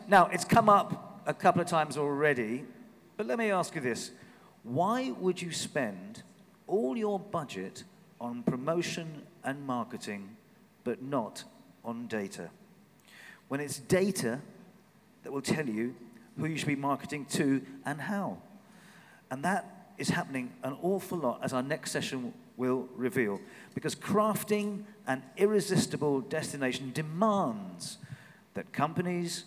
Now, it's come up a couple of times already, but let me ask you this. Why would you spend all your budget on promotion and marketing, but not on data? When it's data that will tell you who you should be marketing to and how. And that is happening an awful lot, as our next session will reveal, because crafting an irresistible destination demands that companies,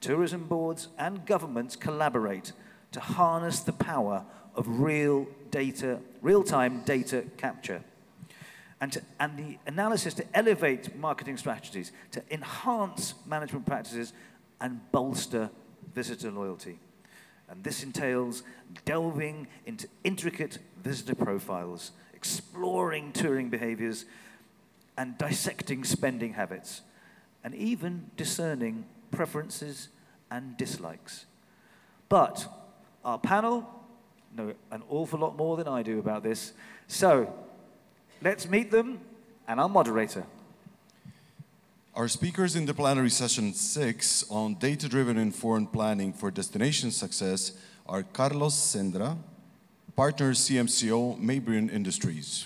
tourism boards, and governments collaborate to harness the power of real-time data capture, and the analysis to elevate marketing strategies, to enhance management practices, and bolster visitor loyalty. And this entails delving into intricate visitor profiles, exploring touring behaviors, and dissecting spending habits, and even discerning preferences and dislikes. But our panel know an awful lot more than I do about this. So let's meet them and our moderator. Our speakers in the plenary session 6 on data-driven informed planning for destination success are Carlos Cendra, partner CMCO, Mabrian Industries.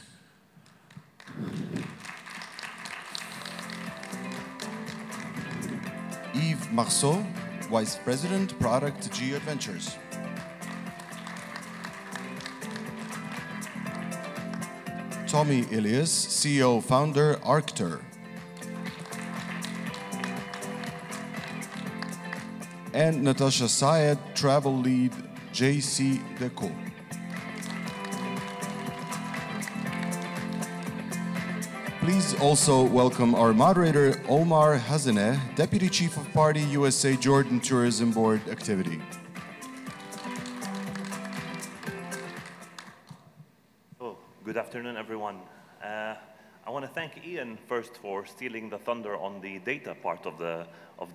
Yves Marceau, Vice President, Product GAdventures. Tomi, Ilijas, CEO, Founder, Arctur. And Natasha, Syed, Travel Lead, JC Decaux. Please also welcome our moderator, Omar Hazineh, Deputy Chief of Party, USA Jordan Tourism Board Activity. Good afternoon, everyone. I want to thank Ian first for stealing the thunder on the data part of the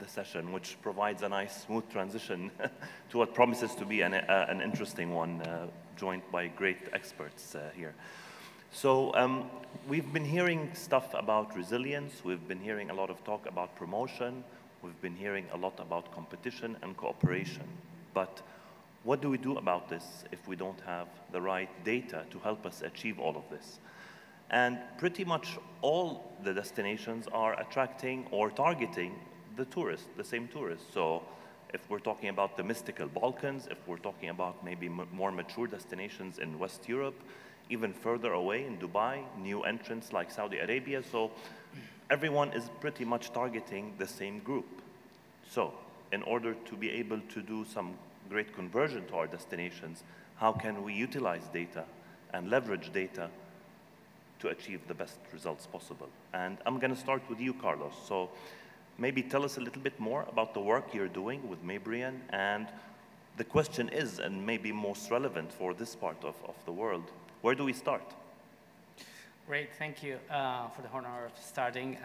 session, which provides a nice, smooth transition to what promises to be an interesting one, joined by great experts here. So we've been hearing stuff about resilience. We've been hearing a lot of talk about promotion. We've been hearing a lot about competition and cooperation. But what do we do about this if we don't have the right data to help us achieve all of this? And pretty much all the destinations are attracting or targeting the tourists, the same tourists. So if we're talking about the mystical Balkans, if we're talking about maybe more mature destinations in West Europe, even further away in Dubai, new entrants like Saudi Arabia. So everyone is pretty much targeting the same group. So in order to be able to do some great conversion to our destinations, how can we utilize data and leverage data to achieve the best results possible? And I'm going to start with you, Carlos. So maybe tell us a little bit more about the work you're doing with Mabrian. And the question is, and maybe most relevant for this part of the world, where do we start? Great, thank you for the honor of starting.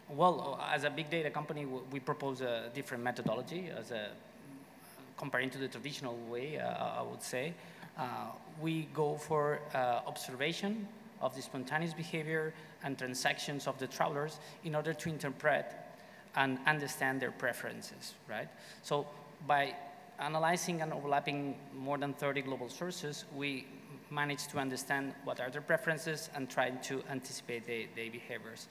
Well, as a big data company, we propose a different methodology comparing to the traditional way, I would say. We go for observation of the spontaneous behavior and transactions of the travelers in order to interpret and understand their preferences, right? So by analyzing and overlapping more than 30 global sources, we manage to understand what are their preferences and try to anticipate their behaviors.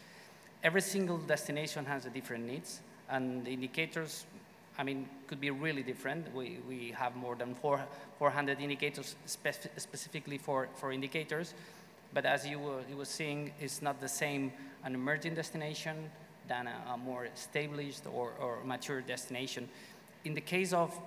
Every single destination has a different needs, and the indicators, I mean, could be really different. We have more than 400 indicators specifically for indicators, but as you were seeing, it's not the same an emerging destination than a more established or mature destination. In the case of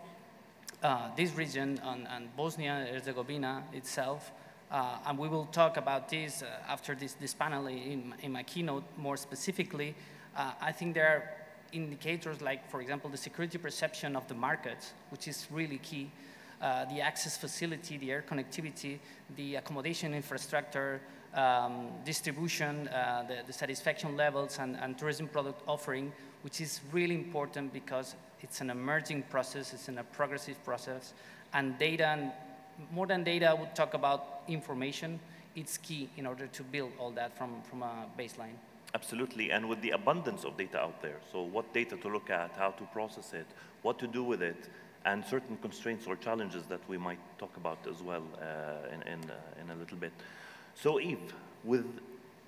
this region and Bosnia, Herzegovina itself, and we will talk about this after this panel in my keynote more specifically. I think there are indicators like, for example, the security perception of the markets, which is really key, the access facility, the air connectivity, the accommodation infrastructure, distribution, the satisfaction levels, and tourism product offering, which is really important because it's an emerging process, it's a progressive process, and data, and more than data, I would talk about information. It's key in order to build all that from a baseline. Absolutely, and with the abundance of data out there, so what data to look at, how to process it, what to do with it, and certain constraints or challenges that we might talk about as well in a little bit. So Yves, with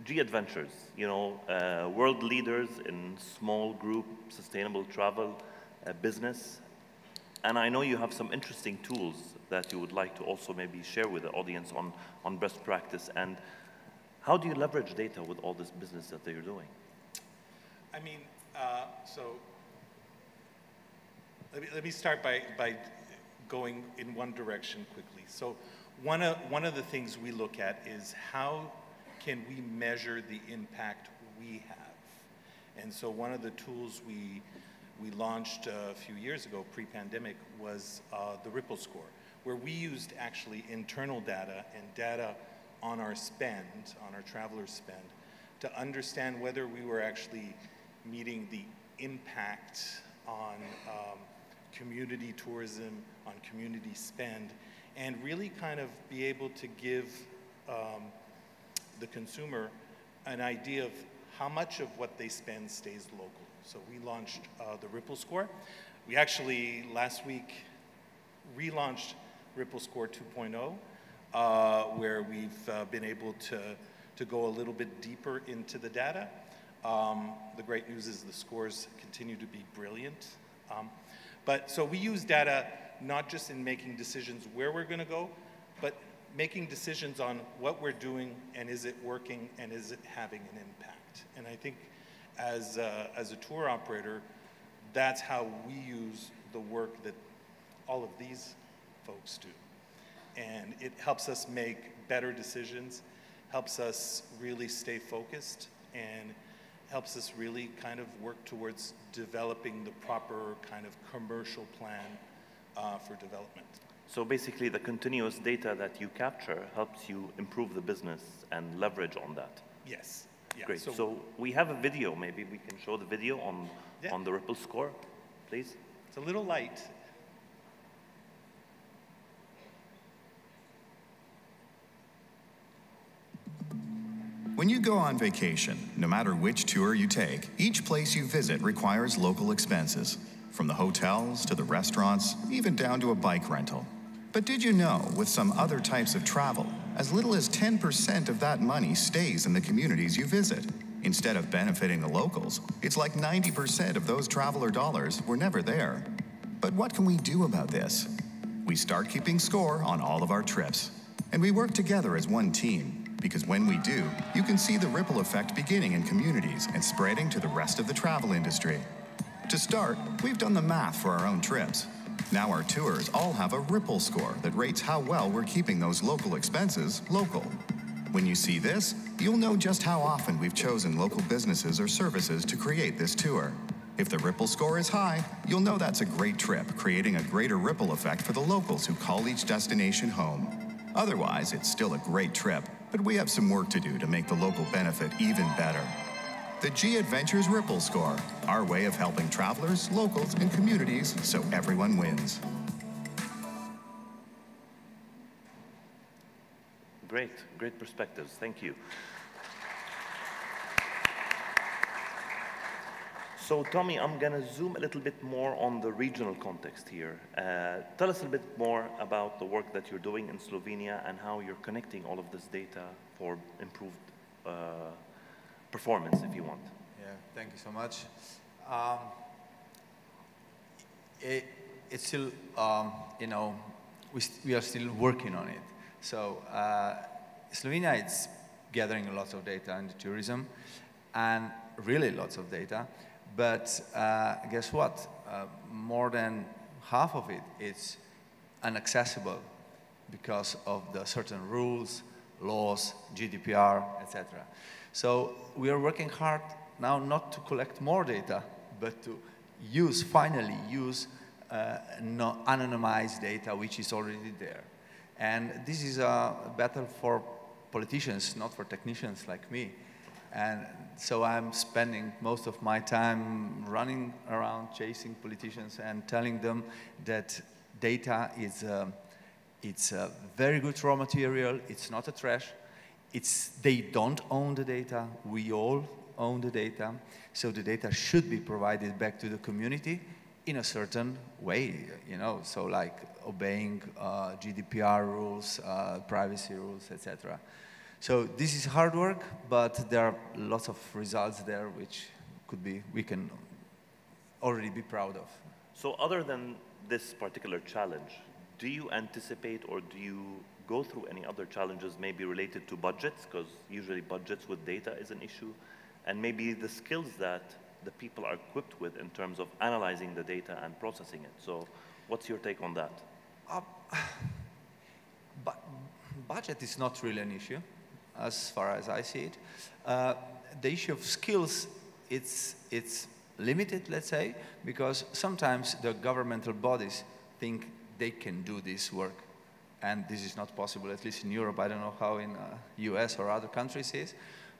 GAdventures, you know, world leaders in small group sustainable travel business, and I know you have some interesting tools that you would like to also maybe share with the audience on best practice. And how do you leverage data with all this business that you're doing? I mean, so let me start by going in one direction quickly. So one of the things we look at is how can we measure the impact we have? And so one of the tools we launched a few years ago, pre-pandemic, was the Ripple score, where we used actually internal data and data on our spend, on our traveler spend, to understand whether we were actually meeting the impact on community tourism, on community spend, and really kind of be able to give the consumer an idea of how much of what they spend stays local. So we launched the Ripple score. We actually, last week, relaunched Ripple Score 2.0, where we've been able to go a little bit deeper into the data. The great news is the scores continue to be brilliant. So we use data not just in making decisions where we're going to go, but making decisions on what we're doing and is it working and is it having an impact. And I think as a tour operator, that's how we use the work that all of these folks do. And it helps us make better decisions, helps us really stay focused, and helps us really kind of work towards developing the proper kind of commercial plan for development. So basically the continuous data that you capture helps you improve the business and leverage on that. Yes. Yeah. Great. So we have a video. Maybe we can show the video on the Ripple score, please. It's a little light. When you go on vacation, no matter which tour you take, each place you visit requires local expenses, from the hotels to the restaurants, even down to a bike rental. But did you know, with some other types of travel, as little as 10% of that money stays in the communities you visit? Instead of benefiting the locals, it's like 90% of those traveler dollars were never there. But what can we do about this? We start keeping score on all of our trips. And we work together as one team, because when we do, you can see the ripple effect beginning in communities and spreading to the rest of the travel industry. To start, we've done the math for our own trips. Now our tours all have a Ripple score that rates how well we're keeping those local expenses local. When you see this, you'll know just how often we've chosen local businesses or services to create this tour. If the Ripple score is high, you'll know that's a great trip, creating a greater ripple effect for the locals who call each destination home. Otherwise, it's still a great trip, but we have some work to do to make the local benefit even better. The GAdventures Ripple Score, our way of helping travelers, locals, and communities so everyone wins. Great perspectives. Thank you. So, Tomi, I'm going to zoom a little bit more on the regional context here. Tell us a bit more about the work that you're doing in Slovenia and how you're connecting all of this data for improved performance, if you want. Yeah, thank you so much. It's still, you know, we are still working on it. So Slovenia is gathering lots of data in the tourism, and really lots of data. But guess what? More than half of it is inaccessible because of the certain rules, laws, GDPR, etc. So we are working hard now not to collect more data, but to finally use anonymized data, which is already there. And this is a battle for politicians, not for technicians like me. And so I'm spending most of my time running around chasing politicians and telling them that data is it's a very good raw material. It's not a trash. They don't own the data. We all own the data, so the data should be provided back to the community in a certain way, you know, so like obeying GDPR rules, privacy rules, etc. So this is hard work, but there are lots of results there which we can already be proud of. So other than this particular challenge, do you anticipate or do you go through any other challenges maybe related to budgets? Because usually budgets with data is an issue. And maybe the skills that the people are equipped with in terms of analyzing the data and processing it. So what's your take on that? Budget is not really an issue, as far as I see it. The issue of skills, it's limited, let's say, because sometimes the governmental bodies think they can do this work. And this is not possible, at least in Europe. I don't know how in US or other countries is.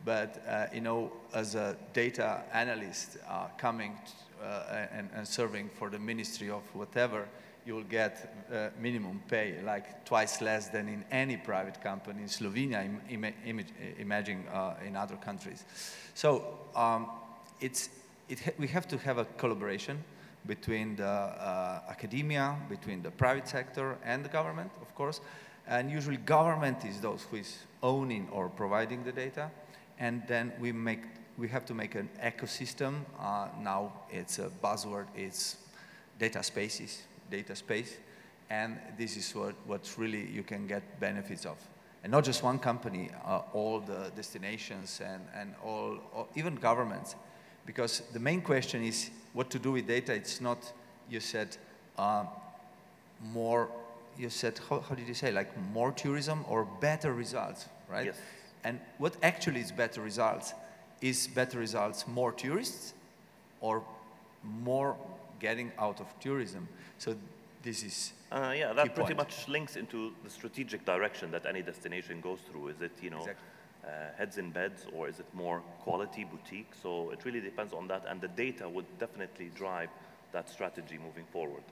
But, you know, as a data analyst coming and serving for the ministry of whatever, you will get minimum pay, like twice less than in any private company in Slovenia, imagine in other countries. So we have to have a collaboration between the academia, between the private sector and the government, of course. And usually government is those who is owning or providing the data. And then we have to make an ecosystem. Now it's a buzzword, it's data spaces, data space. And this is what really you can get benefits of. And not just one company, all the destinations and all, even governments. Because the main question is what to do with data. It's not, you said, more, you said, how did you say, like more tourism or better results, right? Yes. And what actually is better results? Is better results more tourists or more getting out of tourism? So this is yeah, that pretty much links into the strategic direction that any destination goes through. Is it, you know, exactly. Heads in beds, or is it more quality boutique? So it really depends on that, and the data would definitely drive that strategy moving forward.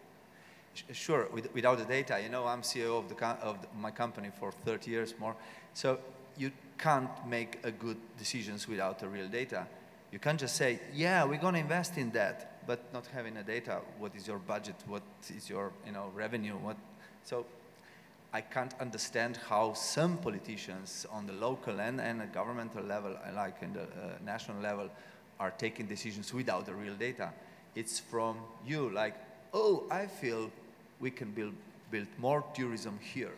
Sure, without the data, you know, I'm CEO of my company for 30 years more, so you can't make a good decisions without the real data. You can't just say, yeah, we're going to invest in that, but not having the data. What is your budget? What is your, you know, revenue? So I can't understand how some politicians on the local and the governmental level, like in the national level, are taking decisions without the real data. It's from you, like, oh, I feel we can build more tourism here.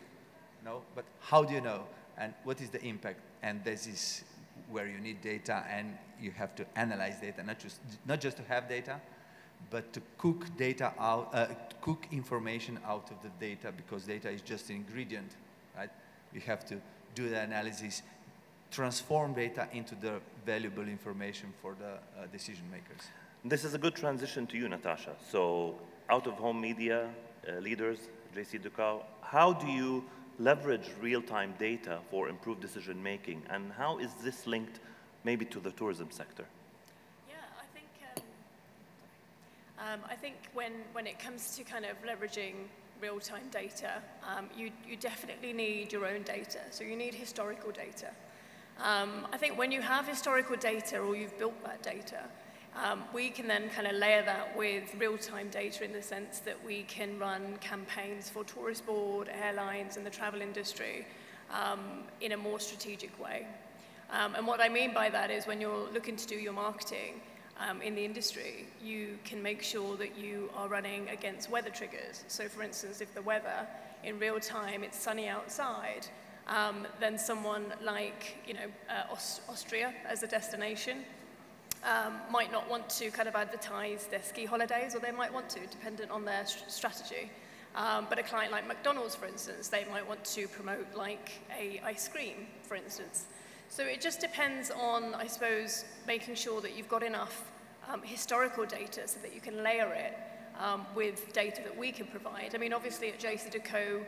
No, but how do you know? And what is the impact? And this is where you need data, and you have to analyze data, not just to have data, but to cook data out, cook information out of the data, because data is just an ingredient, right? You have to do the analysis, transform data into the valuable information for the decision makers. This is a good transition to you, Natasha. So, out-of-home media leaders, JC Decaux, how do you leverage real-time data for improved decision-making, and how is this linked maybe to the tourism sector? Yeah, I think when it comes to kind of leveraging real-time data, you definitely need your own data, so you need historical data. I think when you have historical data, or you've built that data, we can then kind of layer that with real-time data, in the sense that we can run campaigns for tourist board, airlines, and the travel industry in a more strategic way. And what I mean by that is, when you're looking to do your marketing in the industry, you can make sure that you are running against weather triggers. So for instance, if the weather in real time, it's sunny outside, then someone like, you know, Austria as a destination might not want to kind of advertise their ski holidays, or they might want to, dependent on their strategy. But a client like McDonald's, for instance, they might want to promote like a ice cream, for instance. So it just depends on, I suppose, making sure that you've got enough historical data so that you can layer it with data that we can provide. I mean, obviously at JC Decaux,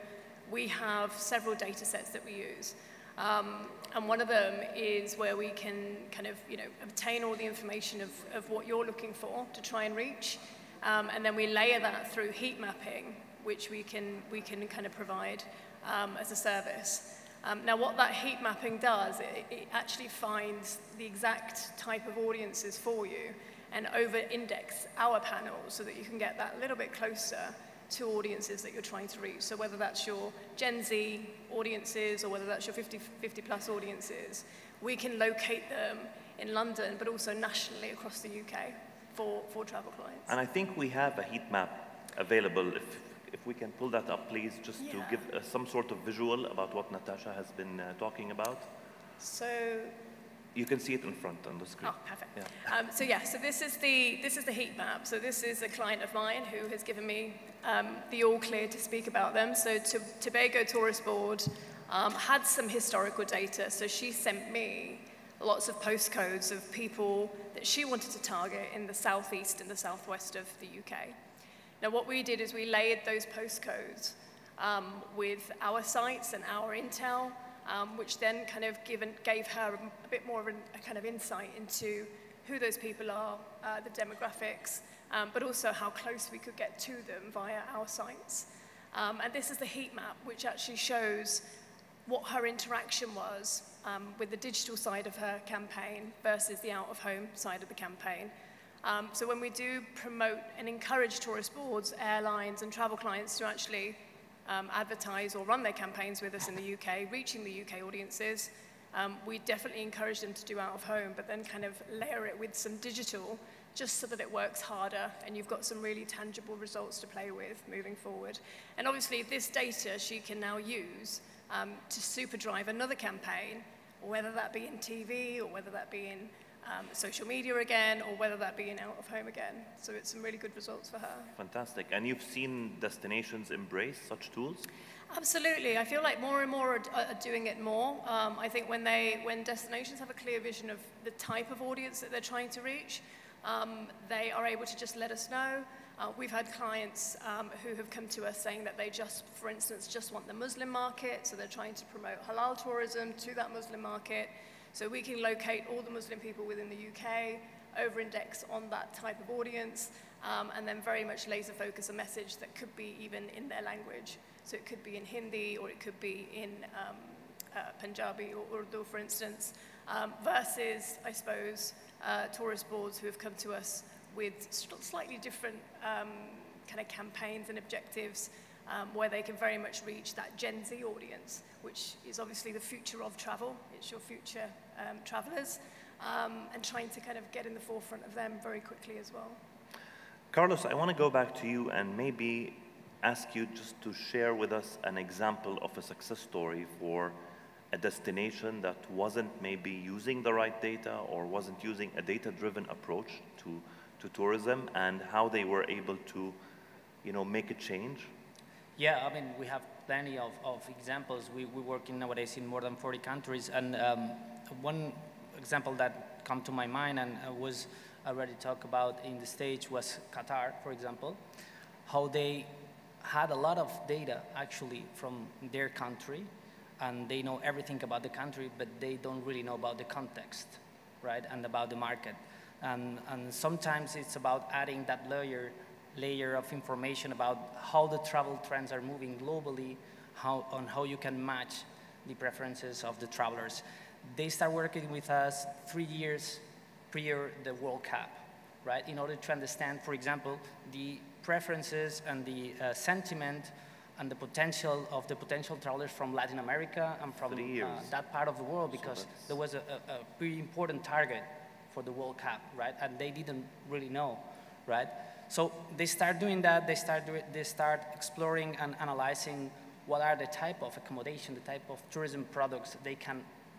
we have several data sets that we use. And one of them is where we can kind of, you know, obtain all the information of what you're looking for to try and reach. And then we layer that through heat mapping, which we can kind of provide as a service. Now, what that heat mapping does, it actually finds the exact type of audiences for you and over-index our panels so that you can get that little bit closer to audiences that you're trying to reach. So whether that's your Gen Z audiences or whether that's your 50 plus audiences, we can locate them in London, but also nationally across the UK for travel clients. And I think we have a heat map available. If we can pull that up, please, just to give some sort of visual about what Natasha has been talking about. So you can see it in front on the screen. Oh, perfect. Yeah. So this is the heat map. So this is a client of mine who has given me the all clear to speak about them. So Tobago Tourist Board had some historical data. So she sent me lots of postcodes of people that she wanted to target in the southeast and the southwest of the UK. Now, what we did is we layered those postcodes with our sites and our intel, which then kind of gave her a bit more of a kind of insight into who those people are, the demographics, but also how close we could get to them via our sites. And this is the heat map, which actually shows what her interaction was with the digital side of her campaign versus the out-of-home side of the campaign. So when we do promote and encourage tourist boards, airlines, and travel clients to actually advertise or run their campaigns with us in the UK, reaching the UK audiences, we definitely encourage them to do out-of-home, but then kind of layer it with some digital, just so that it works harder and you've got some really tangible results to play with moving forward. And obviously this data she can now use to super drive another campaign, whether that be in TV or whether that be in social media again, or whether that be in out-of-home again. So it's some really good results for her. Fantastic. And you've seen destinations embrace such tools? Absolutely. I feel like more and more are doing it more. I think when destinations have a clear vision of the type of audience that they're trying to reach, they are able to just let us know. We've had clients who have come to us saying that they just, for instance, just want the Muslim market, so they're trying to promote halal tourism to that Muslim market. So we can locate all the Muslim people within the UK, over-index on that type of audience, and then very much laser focus a message that could be even in their language. So it could be in Hindi, or it could be in Punjabi or Urdu, for instance, versus, I suppose, tourist boards who have come to us with slightly different kind of campaigns and objectives, where they can very much reach that Gen Z audience, which is obviously the future of travel. It's your future travelers, and trying to kind of get in the forefront of them very quickly as well. Carlos, I want to go back to you and maybe ask you just to share with us an example of a success story for a destination that wasn't maybe using the right data or wasn't using a data-driven approach to tourism, and how they were able to, make a change. Yeah, I mean, we have plenty of examples. We work nowadays in more than 40 countries, and one example that come to my mind and was already talked about in the stage was Qatar, for example, how they had a lot of data actually from their country, and they know everything about the country, but they don't really know about the context, right, and about the market. And sometimes it's about adding that layer of information about how the travel trends are moving globally, how you can match the preferences of the travelers. They start working with us 3 years prior the World Cup, right? In order to understand, for example, the preferences and the sentiment and the potential of the potential travelers from Latin America and from that part of the world, because there was a pretty important target for the World Cup, right? And they didn't really know, right? So they start doing that. They start exploring and analyzing what are the type of accommodation, the type of tourism products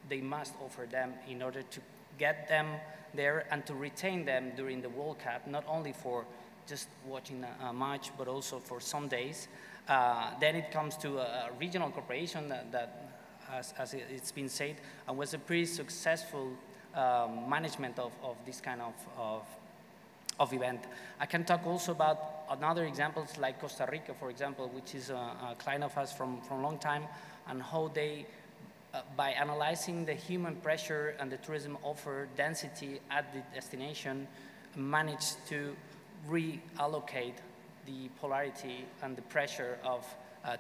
they must offer them in order to get them there and to retain them during the World Cup, not only for just watching a match, but also for some days. Then it comes to a regional corporation that as it's been said, was a pretty successful management of this kind of event. I can talk also about another examples like Costa Rica, for example, which is a client of us from a long time, and how they, by analyzing the human pressure and the tourism offer density at the destination, managed to reallocate the polarity and the pressure of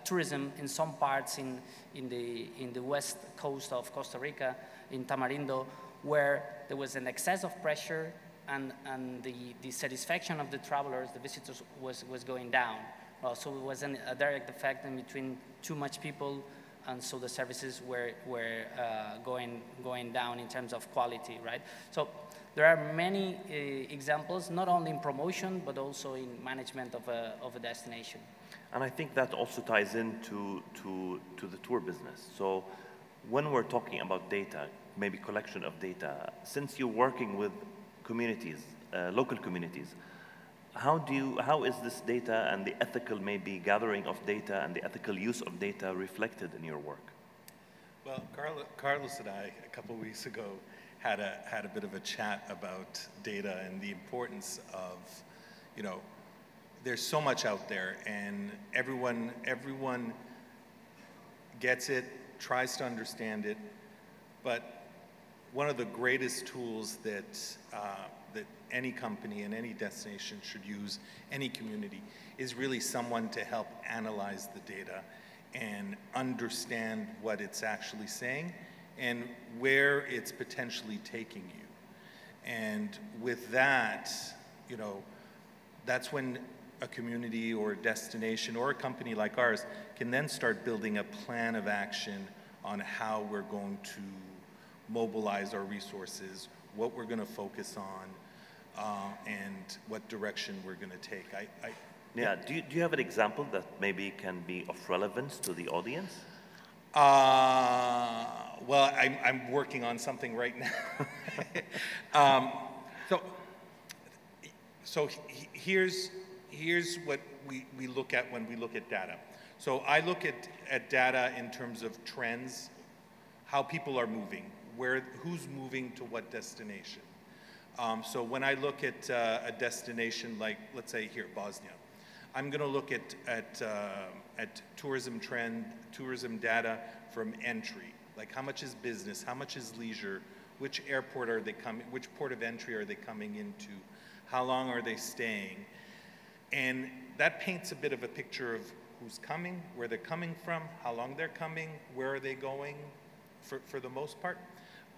tourism in some parts in the west coast of Costa Rica, in Tamarindo, where there was an excess of pressure and the satisfaction of the travelers, the visitors, was going down. So it was a direct effect in between too much people, and so the services were going down in terms of quality, right? So there are many examples, not only in promotion, but also in management of a destination. And I think that also ties into the tour business. So when we're talking about data, maybe collection of data, since you're working with communities, local communities, how is this data and the ethical maybe gathering of data and the ethical use of data reflected in your work? Well, Carlos and I, a couple of weeks ago, had a bit of a chat about data and the importance of, you know, there's so much out there, and everyone gets it, tries to understand it, but one of the greatest tools that any company and any destination should use, any community, is really someone to help analyze the data and understand what it's actually saying and where it's potentially taking you. And with that, you know, that's when a community or a destination or a company like ours can then start building a plan of action on how we're going to mobilize our resources, what we're going to focus on, and what direction we're going to take. Yeah, do you have an example that maybe can be of relevance to the audience? Well, I'm working on something right now. So here's what we look at when we look at data. So I look at data in terms of trends, how people are moving, who's moving to what destination. So when I look at a destination like, let's say here, Bosnia, I'm going to look at tourism data from entry, like how much is business, how much is leisure, which airport are they coming, which port of entry are they coming into, how long are they staying, and that paints a bit of a picture of who's coming, where they're coming from, how long they're coming, where are they going, for the most part.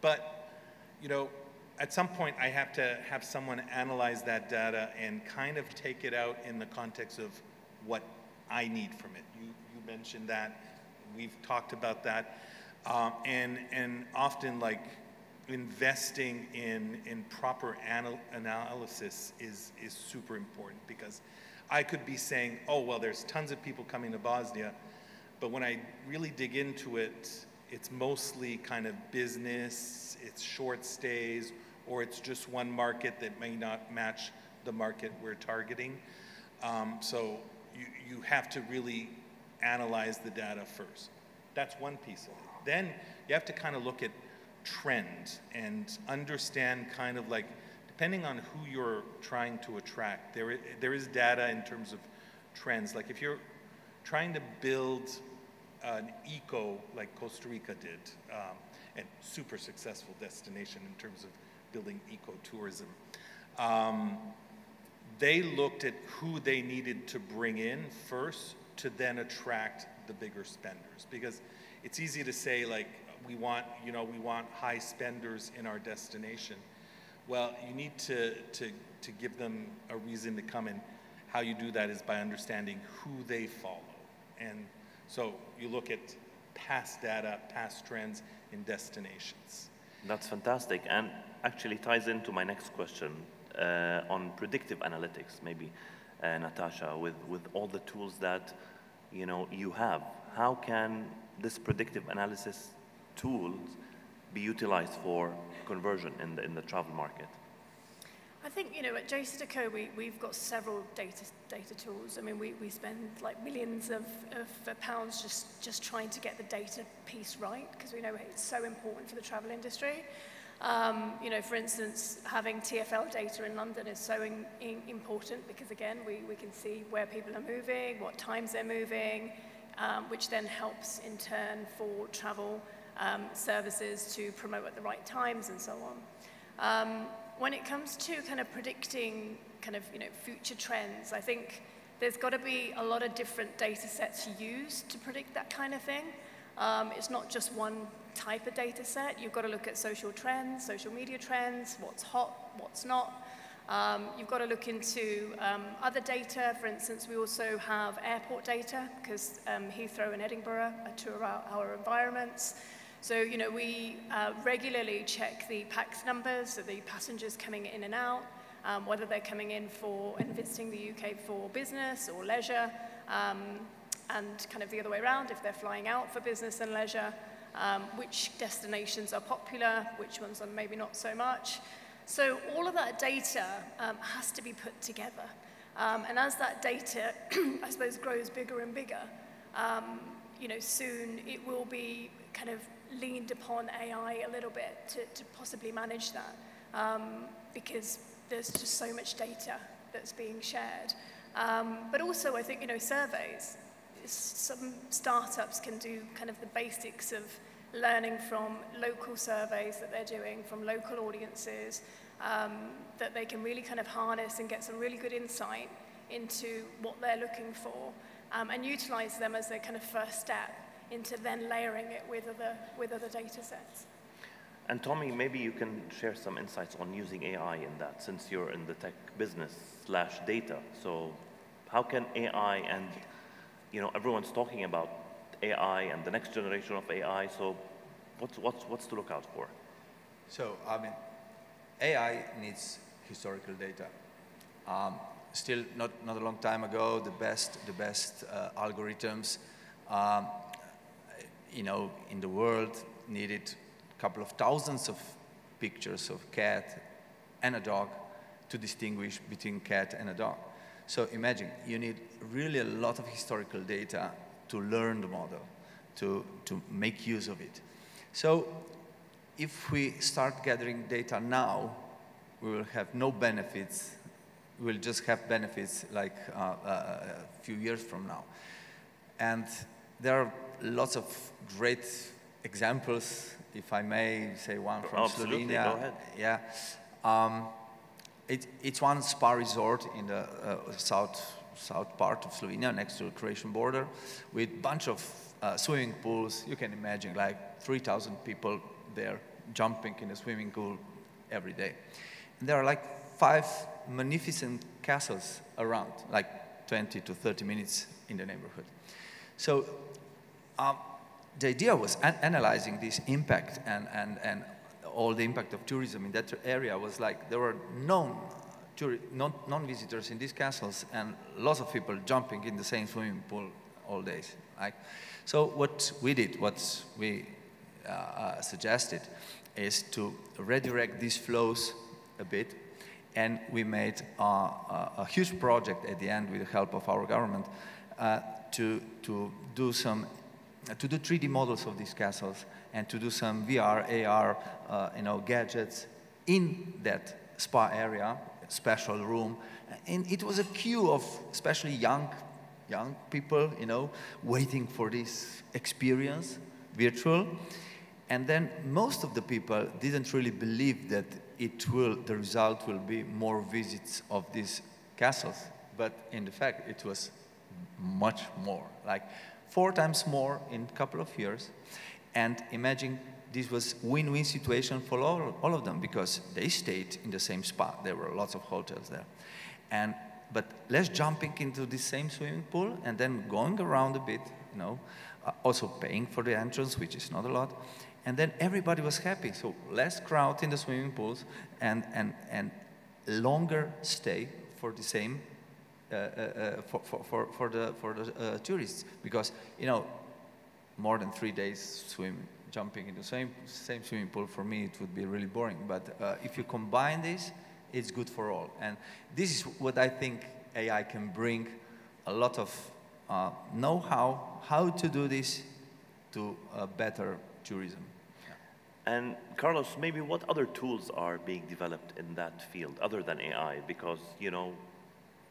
But, you know, at some point I have to have someone analyze that data and kind of take it out in the context of what I need from it. You mentioned that, we've talked about that, and often like investing in proper analysis is super important, because I could be saying, oh, well, there's tons of people coming to Bosnia, but when I really dig into it, it's mostly kind of business, it's short stays, or it's just one market that may not match the market we're targeting. So you have to really analyze the data first. That's one piece of it. Then you have to kind of look at trends and understand kind of like, depending on who you're trying to attract, there is data in terms of trends. Like if you're trying to build an eco, like Costa Rica did, and super successful destination in terms of building ecotourism, they looked at who they needed to bring in first to then attract the bigger spenders. Because it's easy to say like, we want high spenders in our destination. Well, you need to give them a reason to come in. How you do that is by understanding who they follow. And so you look at past data, past trends in destinations. That's fantastic, and actually ties into my next question on predictive analytics, maybe, Natasha, with all the tools that you have. How can this predictive analysis tools be utilized for conversion in the travel market? I think, at Decaux, we've got several data tools. I mean, we spend like millions of pounds just trying to get the data piece right, because we know it's so important for the travel industry. For instance, having TfL data in London is so important, because again, we can see where people are moving, what times they're moving, which then helps in turn for travel services to promote at the right times and so on. When it comes to kind of predicting kind of future trends, I think there's got to be a lot of different data sets used to predict that kind of thing. It's not just one type of data set. You've got to look at social trends, social media trends, what's hot, what's not. You've got to look into other data. For instance, we also have airport data because Heathrow and Edinburgh are two of our environments. So, you know, we regularly check the PAX numbers, so the passengers coming in and out, whether they're coming in for and visiting the UK for business or leisure, and kind of the other way around, if they're flying out for business and leisure, which destinations are popular, which ones are maybe not so much. So all of that data has to be put together. And as that data, I suppose, grows bigger and bigger, you know, soon it will be kind of leaned upon AI a little bit to possibly manage that, because there's just so much data that's being shared. But also, I think, you know, surveys. Some startups can do kind of the basics of learning from local surveys that they're doing, from local audiences, that they can really kind of harness and get some really good insight into what they're looking for, and utilize them as their kind of first step into then layering it with other data sets. And Tomi, maybe you can share some insights on using AI in that, since you're in the tech business / data. So how can AI, and you know, everyone's talking about AI and the next generation of AI, so what's to look out for? So, I mean, AI needs historical data. Still, not a long time ago, the best algorithms, you know, in the world needed a couple of thousands of pictures of cat and a dog to distinguish between cat and a dog. So imagine, you need really a lot of historical data to learn the model, to make use of it. So if we start gathering data now, we will have no benefits. We'll just have benefits like a few years from now. And there are lots of great examples, if I may say one from Absolutely, Slovenia. go ahead. Yeah. It's one spa resort in the south part of Slovenia, next to the Croatian border, with a bunch of swimming pools. You can imagine, like 3,000 people there jumping in a swimming pool every day. And there are like 5 magnificent castles around, like 20 to 30 minutes in the neighborhood. So the idea was analyzing this impact and all the impact of tourism in that area was like there were non-visitors in these castles and lots of people jumping in the same swimming pool all days. Right? So what we did, what we suggested is to redirect these flows a bit, and we made a huge project at the end with the help of our government to do 3D models of these castles and to do some VR, AR, you know, gadgets in that spa area, special room. And it was a queue of especially young people, you know, waiting for this experience, virtual. And then most of the people didn't really believe that the result will be more visits of these castles. But in fact, it was much more, like 4 times more in a couple of years. And imagine this was win-win situation for all of them because they stayed in the same spot. There were lots of hotels there. But less jumping into the same swimming pool and then going around a bit, you know, also paying for the entrance, which is not a lot. And then everybody was happy. So less crowd in the swimming pools and longer stay for the same for the tourists, because you know more than 3 days jumping in the same swimming pool, for me it would be really boring. But if you combine this, it's good for all. And this is what I think AI can bring: a lot of know-how how to do this to better tourism. And Carlos, maybe what other tools are being developed in that field other than AI? Because, you know,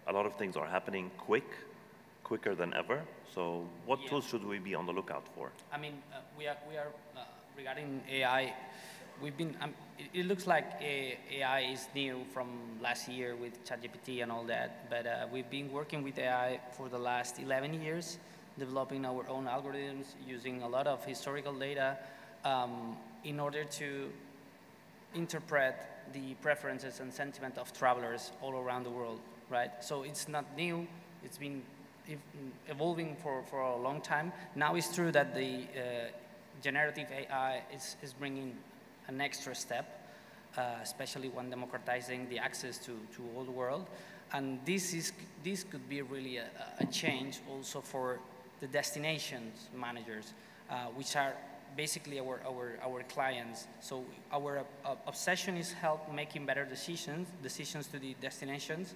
a lot of things are happening quicker than ever. So what tools should we be on the lookout for? I mean, we are regarding AI, we've been, it looks like AI is new from last year with ChatGPT and all that, but we've been working with AI for the last 11 years, developing our own algorithms, using a lot of historical data in order to interpret the preferences and sentiment of travelers all around the world, right? So it's not new, it's been evolving for a long time. Now it's true that the generative AI is bringing an extra step, especially when democratizing the access to all the world. And this could be really a change also for the destinations managers, which are basically our clients. So our obsession is help making better decisions to the destinations,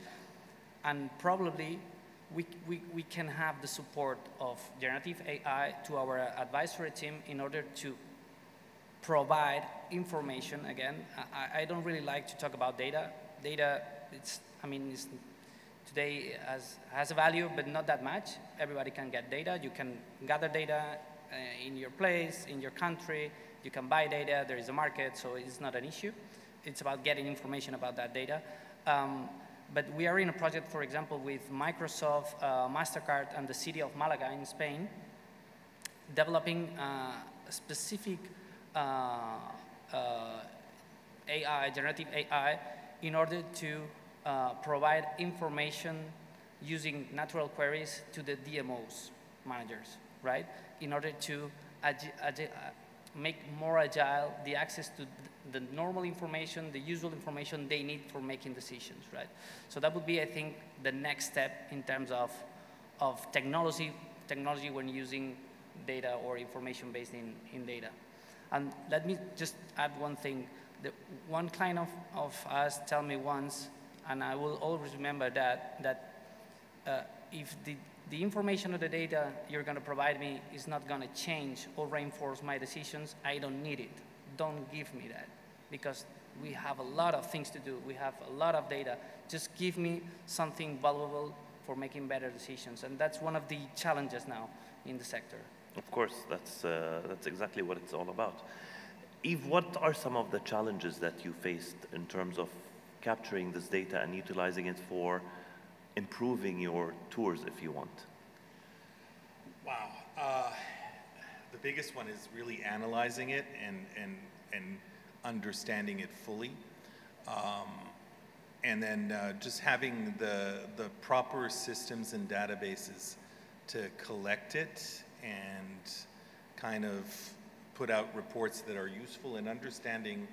and probably we can have the support of generative AI to our advisory team in order to provide information. Again, I don't really like to talk about data. Data, today has a value, but not that much. Everybody can get data. You can gather data in your place, in your country. You can buy data. There is a market, so it's not an issue. It's about getting information about that data. But we are in a project, for example, with Microsoft, MasterCard, and the city of Malaga in Spain, developing a specific AI, generative AI, in order to provide information using natural queries to the DMOs managers, right? In order to make more agile the access to the normal information, the usual information they need for making decisions, right? So that would be, I think, the next step in terms of technology when using data or information based in data. And let me just add one thing. One client of us told me once, and I will always remember that if the information or the data you're going to provide me is not going to change or reinforce my decisions, I don't need it. Don't give me that, because we have a lot of things to do. We have a lot of data. Just give me something valuable for making better decisions. And that's one of the challenges now in the sector. Of course, that's exactly what it's all about. Yves, what are some of the challenges that you faced in terms of capturing this data and utilizing it for improving your tours, if you want? Wow. The biggest one is really analyzing it and understanding it fully. And then just having the proper systems and databases to collect it and kind of put out reports that are useful, and understanding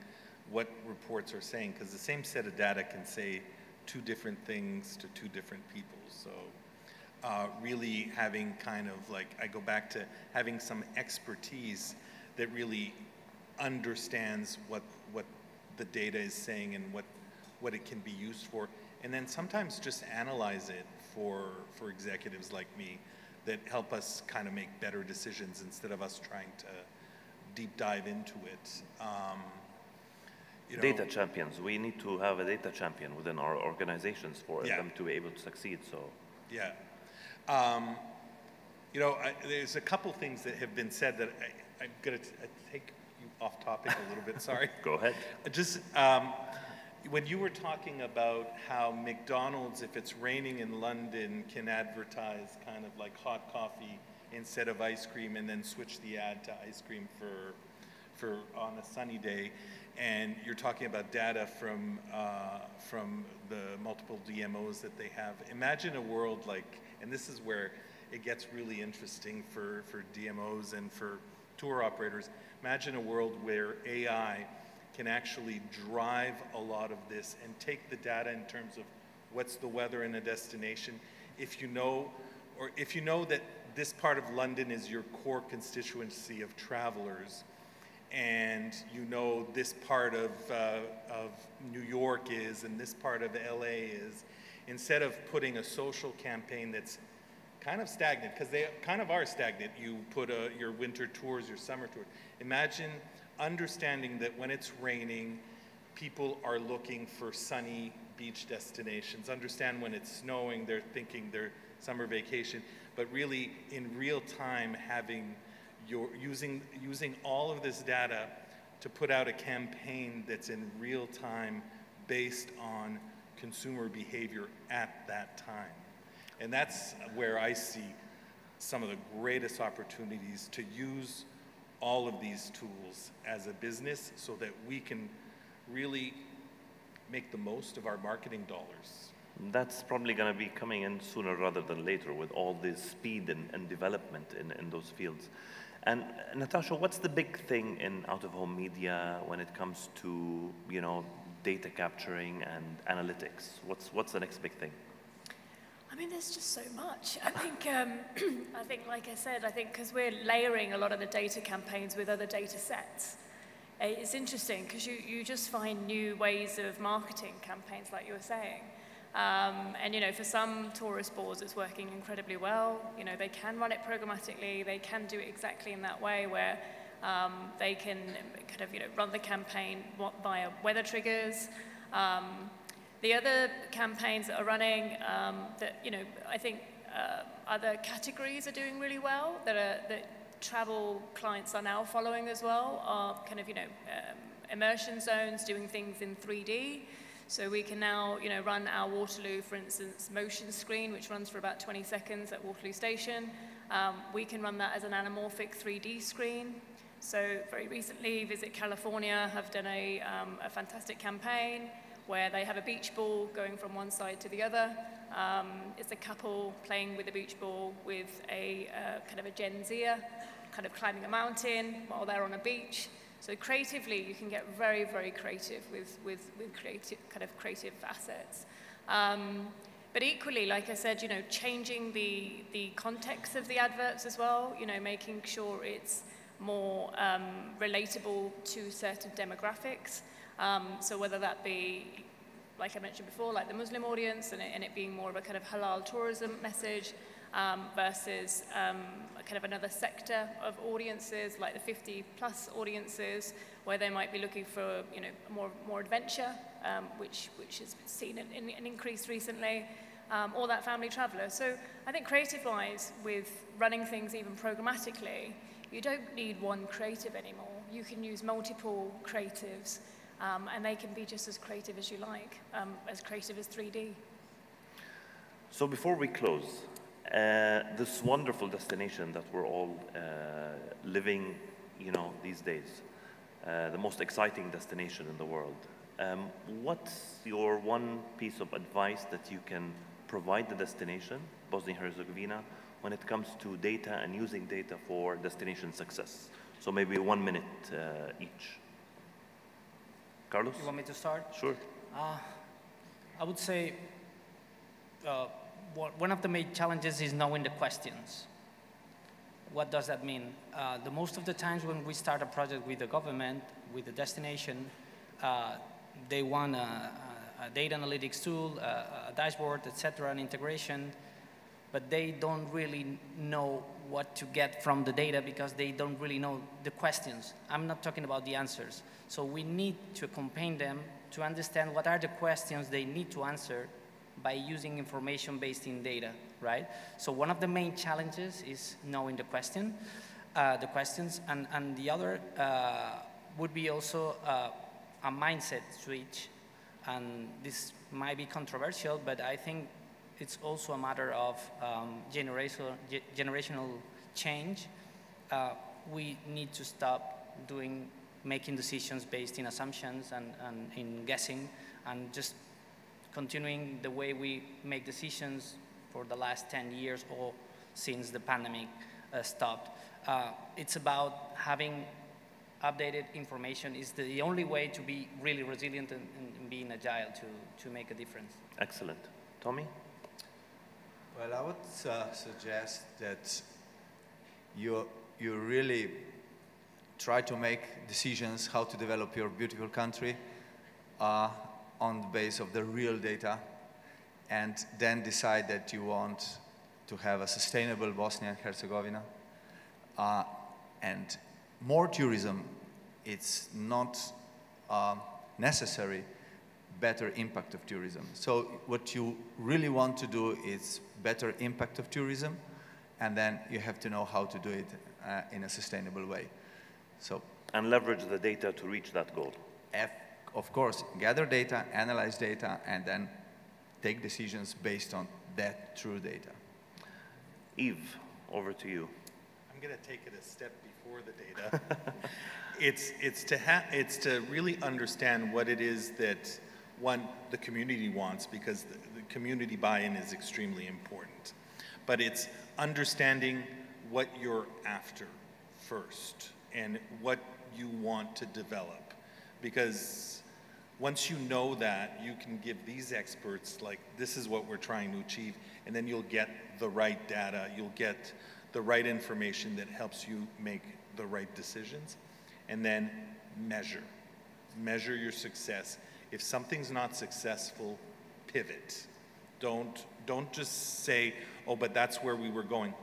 what reports are saying, because the same set of data can say two different things to two different people. So really having kind of like, I go back to having some expertise that really understands what the data is saying and what it can be used for, and then sometimes just analyze it for executives like me that help us kind of make better decisions instead of us trying to deep dive into it. Data champions. We need to have a data champion within our organizations for them to be able to succeed. So yeah, there's a couple things that have been said that I'm going to take you off topic a little bit. Sorry. Go ahead. Just when you were talking about how McDonald's, if it's raining in London, can advertise kind of like hot coffee instead of ice cream, and then switch the ad to ice cream for on a sunny day. And you're talking about data from the multiple DMOs that they have. Imagine a world like, and this is where it gets really interesting for DMOs and for tour operators. Imagine a world where AI can actually drive a lot of this and take the data in terms of what's the weather in a destination. If you know that this part of London is your core constituency of travelers, and you know this part of New York is, and this part of LA is, instead of putting a social campaign that's kind of stagnant, because they kind of are stagnant, you put your winter tours, your summer tours. Imagine understanding that when it's raining, people are looking for sunny beach destinations. Understand when it's snowing, they're thinking their summer vacation, but really in real time having using all of this data to put out a campaign that's in real time based on consumer behavior at that time. And that's where I see some of the greatest opportunities to use all of these tools as a business so that we can really make the most of our marketing dollars. That's probably going to be coming in sooner rather than later with all this speed and development in those fields. And Natasha, what's the big thing in out-of-home media when it comes to, you know, data capturing and analytics? What's the next big thing? I mean, there's just so much. I think, like I said, I think because we're layering a lot of the data campaigns with other data sets, it's interesting because you just find new ways of marketing campaigns, like you were saying. And, you know, for some tourist boards, it's working incredibly well. You know, they can run it programmatically. They can do it exactly in that way where they can kind of, you know, run the campaign via weather triggers. The other campaigns that are running that, you know, I think other categories are doing really well that travel clients are now following as well are kind of, you know, immersion zones, doing things in 3D. So we can now, you know, run our Waterloo, for instance, motion screen, which runs for about 20 seconds at Waterloo Station. We can run that as an anamorphic 3D screen. So very recently, Visit California have done a fantastic campaign where they have a beach ball going from one side to the other. It's a couple playing with a beach ball with a kind of a Gen Zer, kind of climbing a mountain while they're on a beach. So creatively, you can get very, very creative with creative assets. But equally, like I said, you know, changing the context of the adverts as well, you know, making sure it's more relatable to certain demographics. So whether that be, like I mentioned before, like the Muslim audience and it being more of a kind of halal tourism message versus kind of another sector of audiences, like the 50-plus audiences, where they might be looking for, you know, more adventure, which has seen an increase recently, or that family traveller. So I think creative-wise, with running things even programmatically, you don't need one creative anymore. You can use multiple creatives, and they can be just as creative as you like, as creative as 3D. So before we close, this wonderful destination that we're all living, you know, these days, the most exciting destination in the world. What's your one piece of advice that you can provide the destination, Bosnia and Herzegovina, when it comes to data and using data for destination success? So maybe 1 minute each. Carlos? You want me to start? Sure. I would say one of the main challenges is knowing the questions. What does that mean? The most of the times when we start a project with the government, with the destination, they want a data analytics tool, a dashboard, etc., an integration, but they don't really know what to get from the data because they don't really know the questions. I'm not talking about the answers. So we need to accompany them to understand what are the questions they need to answer by using information based in data, right? So one of the main challenges is knowing the questions, and the other would be also a mindset switch. And this might be controversial, but I think it's also a matter of generational change. We need to stop making decisions based in assumptions and in guessing, and just continuing the way we make decisions for the last 10 years or since the pandemic stopped. It's about having updated information. Is the only way to be really resilient and being agile to make a difference. Excellent. Tomi? Well, I would suggest that you really try to make decisions how to develop your beautiful country on the base of the real data, and then decide that you want to have a sustainable Bosnia and Herzegovina. And more tourism, it's not necessary better impact of tourism. So what you really want to do is better impact of tourism, and then you have to know how to do it in a sustainable way. So And leverage the data to reach that goal. Of course, gather data, analyze data, and then take decisions based on that true data. Yves, over to you. I'm going to take it a step before the data. It's to really understand what it is that, one, the community wants, because the community buy-in is extremely important. But it's understanding what you're after first and what you want to develop. Because once you know that, you can give these experts, like, this is what we're trying to achieve, and then you'll get the right data, you'll get the right information that helps you make the right decisions, and then measure. Measure your success. If something's not successful, pivot. Don't just say, oh, but that's where we were going.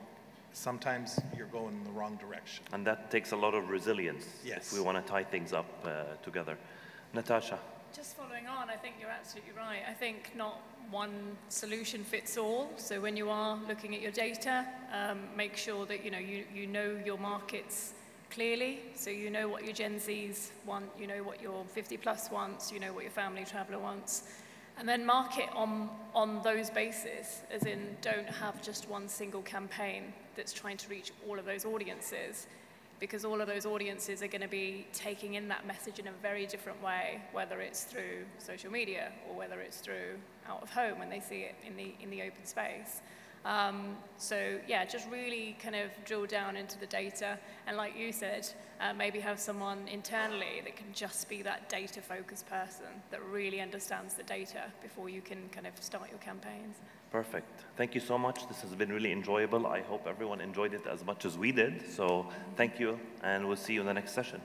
Sometimes you're going in the wrong direction. And that takes a lot of resilience. Yes. If we want to tie things up together. Natasha. Just following on, I think you're absolutely right. I think not one solution fits all. So when you are looking at your data, make sure that you know your markets clearly. So you know what your Gen Zs want, you know what your 50+ wants, you know what your family traveler wants. And then market on those bases, as in don't have just one single campaign that's trying to reach all of those audiences, because all of those audiences are going to be taking in that message in a very different way, whether it's through social media or whether it's through out of home when they see it in the open space. So yeah, just really kind of drill down into the data, and like you said, maybe have someone internally that can just be that data-focused person that really understands the data before you can kind of start your campaigns. Perfect. Thank you so much. This has been really enjoyable. I hope everyone enjoyed it as much as we did. So thank you, and we'll see you in the next session.